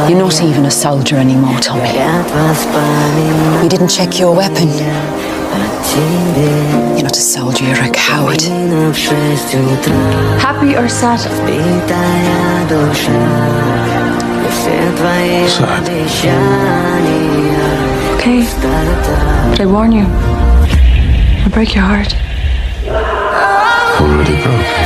You're not even a soldier anymore, Tommy. You didn't check your weapon. You're not a soldier, you're a coward. Happy or sad? Sad. Okay, but I warn you, I'll break your heart. Already broke.